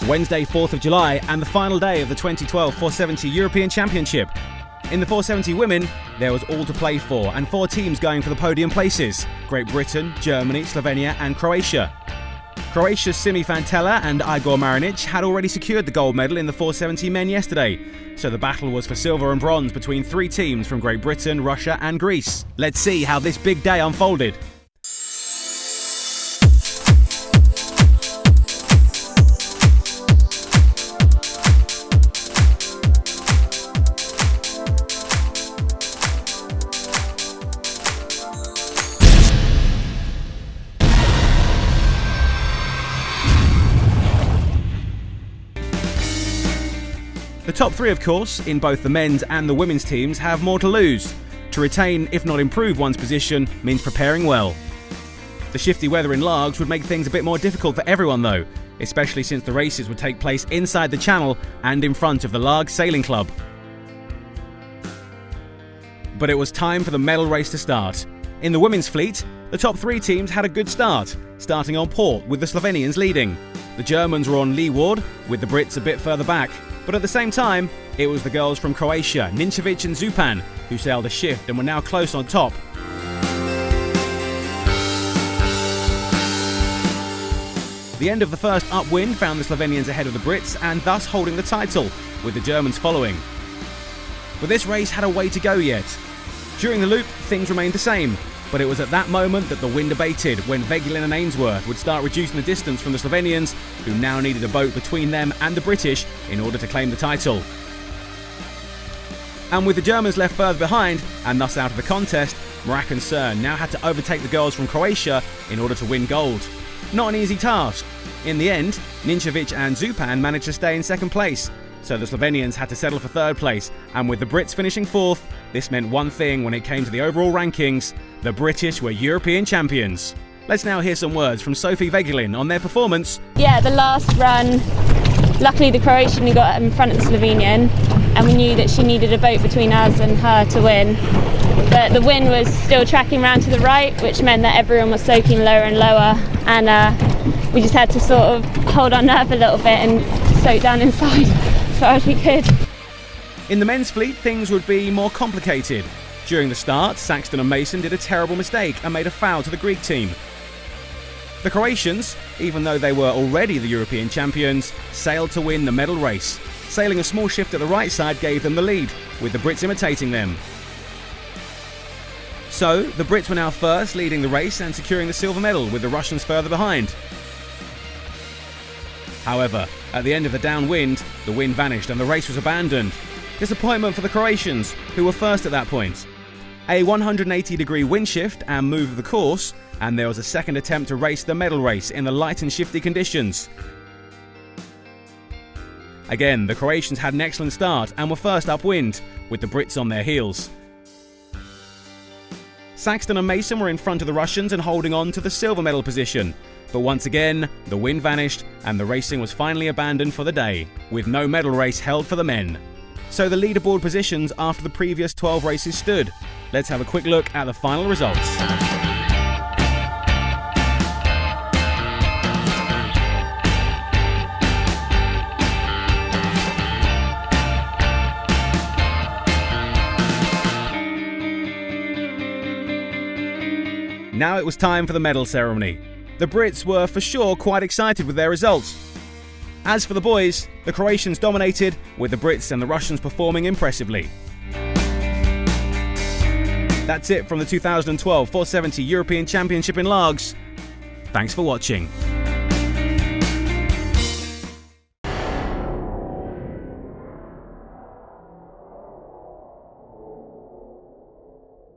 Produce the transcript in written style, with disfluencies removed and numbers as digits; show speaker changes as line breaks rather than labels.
Wednesday, 4th of July, and the final day of the 2012 470 European Championship. In the 470 women, there was all to play for, and 4 teams going for the podium places: Great Britain, Germany, Slovenia and Croatia. Croatia's Simi Fantella and Igor Marinic had already secured the gold medal in the 470 men yesterday, so the battle was for silver and bronze between 3 teams from Great Britain, Russia and Greece. Let's see how this big day unfolded. The top 3, of course, in both the men's and the women's teams, have more to lose. To retain, if not improve one's position, means preparing well. The shifty weather in Largs would make things a bit more difficult for everyone though, especially since the races would take place inside the channel and in front of the Largs Sailing Club. But it was time for the medal race to start. In the women's fleet, the top 3 teams had a good start, starting on port with the Slovenians leading. The Germans were on leeward, with the Brits a bit further back. But at the same time, it was the girls from Croatia, Ninčević and Zupan, who sailed a shift and were now close on top. The end of the first upwind found the Slovenians ahead of the Brits and thus holding the title, with the Germans following. But this race had a way to go yet. During the loop, things remained the same, but it was at that moment that the wind abated, when Vegilin and Ainsworth would start reducing the distance from the Slovenians, who now needed a boat between them and the British in order to claim the title. And with the Germans left further behind, and thus out of the contest, Mrak and Cern now had to overtake the girls from Croatia in order to win gold. Not an easy task. In the end, Ninčević and Zupan managed to stay in second place, so the Slovenians had to settle for third place, and with the Brits finishing fourth, this meant one thing when it came to the overall rankings: the British were European champions. Let's now hear some words from Sophie Vegilin on their performance.
Yeah, the last run, luckily the Croatian got in front of the Slovenian, and we knew that she needed a boat between us and her to win. But the wind was still tracking round to the right, which meant that everyone was soaking lower and lower, and we just had to sort of hold our nerve a little bit and soak down inside as far as we could.
In the men's fleet, things would be more complicated. During the start, Saxton and Mason did a terrible mistake and made a foul to the Greek team. The Croatians, even though they were already the European champions, sailed to win the medal race. Sailing a small shift at the right side gave them the lead, with the Brits imitating them. So, the Brits were now first, leading the race and securing the silver medal, with the Russians further behind. However, at the end of the downwind, the wind vanished and the race was abandoned. Disappointment for the Croatians, who were first at that point. A 180-degree wind shift and move of the course, and there was a second attempt to race the medal race in the light and shifty conditions. Again, the Croatians had an excellent start and were first upwind, with the Brits on their heels. Saxton and Mason were in front of the Russians and holding on to the silver medal position. But once again, the wind vanished and the racing was finally abandoned for the day, with no medal race held for the men. So the leaderboard positions after the previous 12 races stood. Let's have a quick look at the final results. Now it was time for the medal ceremony. The Brits were for sure quite excited with their results. As for the boys, the Croatians dominated, with the Brits and the Russians performing impressively. That's it from the 2012 470 European Championship in Largs. Thanks for watching.